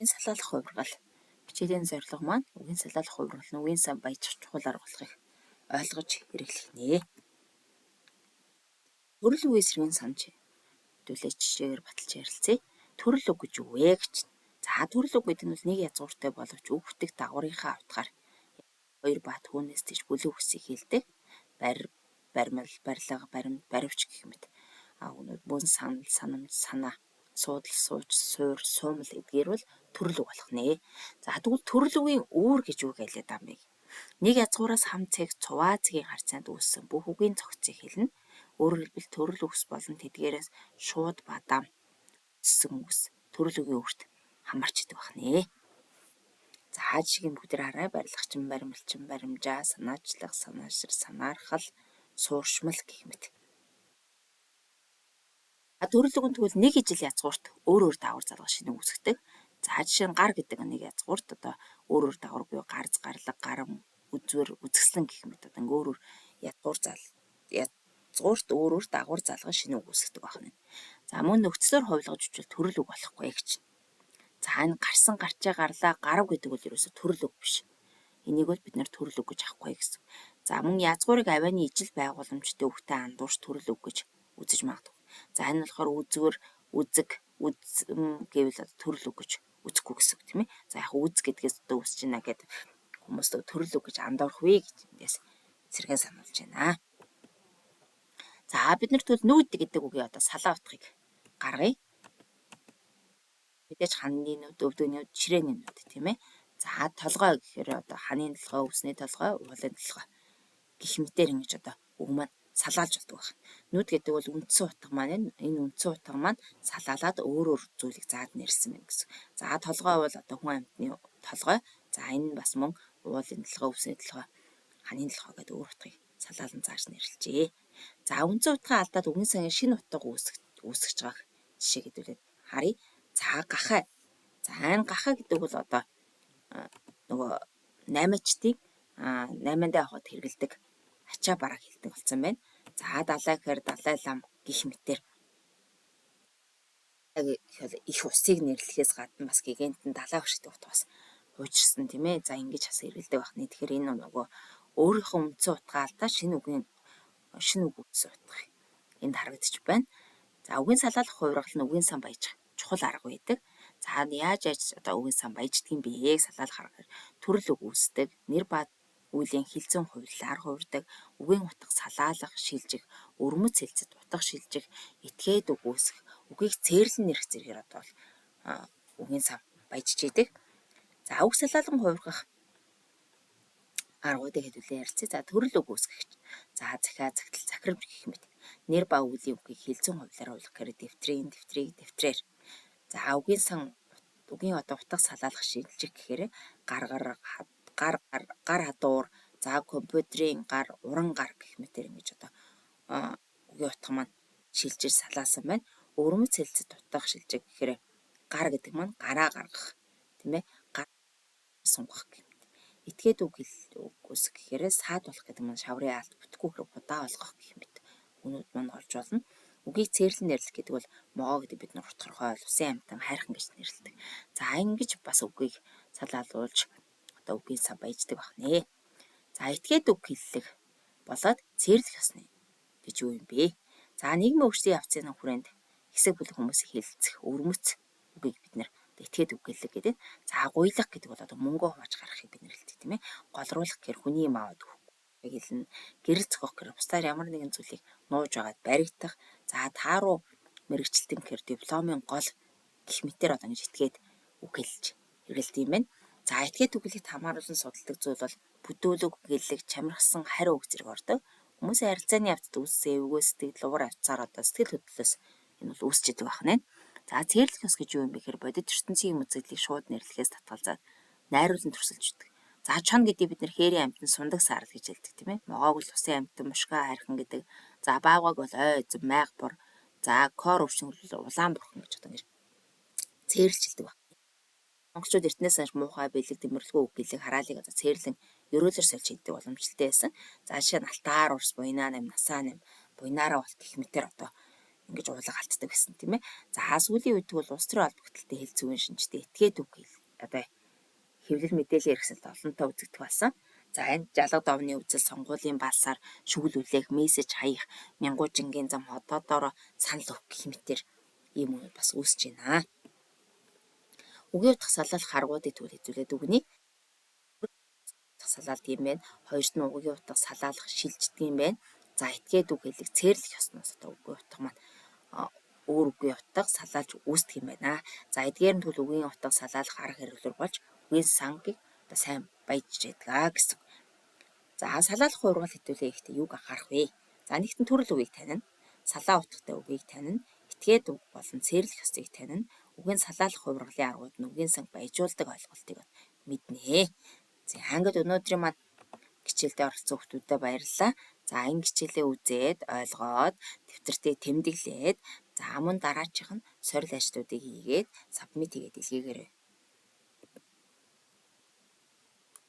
Үгийн салаалах хувиргал. Хичээлийн зорилго маань үгийн салаалах хувиргал нь үгийн сан баяжих чухал арга болохыг ойлгож хэрэглэнэ. Төрөл үгийн эсрэг санаж хэдүүлээ жишээгээр баталж ярилцъя. Төрөл үг гэж юу вэ гэж. За төрөл үг гэдэг нь нэг язгууртай боловч үг бүтэх дагаврынхаа утгаар хоёр ба түүнээс тийш бүлэг үгсийг хэлдэг. Баримл, барилга, баримт, баривч гэх мэт. Бөн санал, санамж, санаа, суудал, сууч, суур, суумал эдгээр бол төрөл үг болох нэ. За тэгвэл төрөл үгийн үүр гэж юу хэлээд байгаа юм бэ? Нэг язгуураас хам цэг цуваа цэгийн харьцаанд үүссэн бүх үгийн цогцыг хэлнэ. Өөрөөр хэлбэл төрөл үгс болон тэдгээрээс шууд ба дам өссөн үгс төрөл үгийн үрт хамарч идэг байх нэ. За жишгийг бүгд хараа. Барилгачин, баримлчин, баримжаа, санаачлах, санаашир, санаархал, сууршмал гэх мэт. Төрөл үг нь тэгвэл нэг ижил язгуурт өөр даавар залгах шинэ үүсгдэг. За жишээ нь гар гэдэг нэг язгуурт өөр даавар буюу гарц, гарлаг, гарам, үзвэр, үзэсгэлэн гэх мэт өөр язгуурт өөр дагавар залгах шинэ үг үүсгдэг байна. За мөн нөхцлөөр хувилгаж үчвэл төрөл үг болохгүй гэж. За энэ гарсан, гарчаа, гарлаа, гарав гэдэг бол ерөөсө төрөл үг биш. Энийг бол бид нэр төрөл үг гэж авахгүй гэсэн. За мөн язгуурыг авианы ижил байгууламжтай үгтэй андуурч төрөл үг гэж үзэж магадгүй. За энэ болохоор үзвэр, үзэг, гэвэл төрөл үг гэж үзэхгүй гэсэн үг тийм ээ. За яг үз гэдгээс үүсэж байна гэдэг хүмүүс төрөл үг гэж андуурах вэ гэж эндээс зэрэг сануулж байна. За бид нар тэгвэл нүүд гэдэг үгийн салаа утгыг гаргая. Мэдээж ханы нүд, өвдөний нүд, ширээний нүд тийм ээ. За толгой гэхээр ханы толгой, өвсний толгой, уулын толгой гэх мэтээр ингэж үг маань салаалж болдог байна. Нүд гэдэг бол үндсэн утга маань энэ үндсэн утга маань салаалаад өөр зүйлийг заад нэрсэн байна гэсэн. За толгой бол хүн амьтны толгой. За энэ бас мөн уулын толгой, өвсний толгой, ханы толгой гэдэг өөр утгыг салаалan зааж нэрлэжээ. За үндсэн утгаа алдаад үгийн сангийн шинэ утга үүсгэж байгааг жишээ гэдүүлээд харъя. За гахай. За энэ гахай гэдэг бол нөгөө наймаачдын 8-нд авахд хэрэгэлдэг ачаа бараг хэлдэг болсон байна. За далай гэхээр далай лам гих мэтэр их усыг нэрлэхээс гадна бас гигантэн далай хөштэй утгаас хуучирсан тийм ээ. За ингэж бас хэрэгэлдэг байна. Тэгэхээр энэ нөгөө өөрийнхөө үндсэн утгаа алдаа шинэ үг үүсгэх утга энд харагдчих байна. За үгийн салаалах хувиргал нь үгийн сан баяжих чухал арга байдаг. За яаж үгийн сан баяждгийг биеийг салаалах аргаар төрөл үг үүсдэг. Нэр ба үлийн хилцэн хувирлаар хувирдаг. Үгийн утга салаалах, шилжих, өрмөц хэлцэд утга шилжих, этгээд үг үүсгэх, үгийг цээрлэн нэрх зэргээр үгийн сан баяжж идэг. За үг салаалан хувиргах аргуудыг хэдүүлээ ярилцъя. За төрөл үг үүсгэгч. За захиа, загтал, захирамж гэх мэт. Нэр ба үлийн үгийг хилцэн хувилаар хувилах гэхээр дэвтрийн, дэвтрийг, дэвтрээр. За үгийн сан үгийн утга салаалах шилжих гэхээр гар хадуур, за компьютерийн гар, уран гар гэх мэтэр ингэж үгийн утга маань шилжиж салаасан байна. Өрмөц хэлцэд утга шилжих гэхээр гар гэдэг маань гараа гаргах тийм ээ. Гар сунгах гэх мэт. Этгээд үг үүсгэх гэхээр саад болох гэдэг маань шаврын алт бүтэхгүй хэрэг будаа олгох гэх мэт. Үнүүд маань олж болно. Үгийг цээрлэн нэрлэх гэдэг бол могоо гэдэг бид нар утгархой усын амьтан хайрхан гэж нэрлэдэг. За ингэж бас үгийг салаалуулж үгийн сан баяждаг байна. За этгээд үг хэллэг болоод цээрлэх ёсны гэж юу юм бэ? За нийгмийн өрсөлдөөн явцын хүрээнд хэсэг бүлэг хүмүүсийг хэлэлцэх өрмөц үгийг бид нэр этгээд үг хэллэг гэдэг. За гуйлах гэдэг бол мөнгөө хувааж гаргахыг бид нэр хэлдэг тийм ээ. Голруулах гэхээр хүний юм аваад өгөх хэлнэ. Гэрэл зохиох гэхээр бусдаар ямар нэгэн зүйлийг нууж агаад баригдах. За тааруу мэрэгчлэлтэн гэхээр дипломын гол гэх мэтэр ингэж этгээд үг хэлж хэрэгэлдэг юм байна. За этгээд үг хэлэхэд хамааруулан судалдаг зүйл бол бүдүүлэг, гэлэг, чамирхсан хариу үг зэрэг ордог. Хүмүүсийн харилцааны явцад үүссэн эвгүй сэтгэл, уур авцаар сэтгэл хөдлөлөөс энэ бол үүсч идэг байна. За цээрлэх ёс гэж юу юм бэ гэхээр бодит ертөнцийн үзэгдлийг шууд нэрлэхээс татгалзаад найруулан төрсөлж өгдөг. За чон гэдэг бид нэр хээрийн амьтан сундаг саарл гэж хэлдэг тийм ээ. Могоог бол усын амьтан мушгаа хайрхан гэдэг. За баавгаг бол ой эзэн майг бур. За кор өвшнгөл улаан бурхан гэж ингэж цээрлжэлдэг байна. Монголчууд эртнээс хойш муухай бэлэг тэмэрлэгүй үг гэлэг хараалыг цээрлэн ерөөлөөр сольж хийдэг боломжтой байсан. За жишээ нь алтаар урс буйнаа нэм насаа нэм буйнаараа бол гэх мэтэр ингэж уулга алддаг гэсэн тийм ээ. За сүүлийн үед бол улс төрийн холбогдлолтой хэлц үгийн шинжтэй этгээд үг одоо хэвлэл мэдээллийн хэрэгсэлд олонтоо үзэгдэх болсон. За энэ жалгад овны үзэл сонгуулийн балсаар шүгэл үлээх, мессеж хаях, мянгуужингийн зам хотоодоор санал өгөх гэх мэтэр ийм үе бас үүсэж байна. Үгийн утга салаалах аргуудыг тэгвэл хэзүүлээд өгнө. Утга салаалт юм байна. Хоёрт нь үгийн утга салаалах шилждэг юм байна. За этгээд үг хэлэх цээрлэх ёсноос одоо үгийн утга маань өөр үгийн утга салаалж үүсдэг юм байна. За эдгээр нь тэгвэл үгийн утга салаалах арга хэрэглүүр болж үгийн сангийг одоо сайн баяжж байдаг гэсэн. За салаалах ургал хэдүүлээ ихтэй юг анхаарах вэ? За нэгтэн төрөл үгийг танина. Салаа утгатай үгийг танина. Этгээд үг болон цээрлэх ёсыг танина. Үгийн салаалах ургалын аргууд нь үгийн санг баяжуулдаг ойлголтыг мэднэ. За ангид өнөөдрийн маань хичээлдээ оролцсон хүмүүстээ баярлалаа. За энэ хичээлээ үзээд ойлгоод дэвтэртээ тэмдэглээд за мөн дараачих нь сорил ажлуудыг хийгээд сабмит хийгээд илгээгээрэй.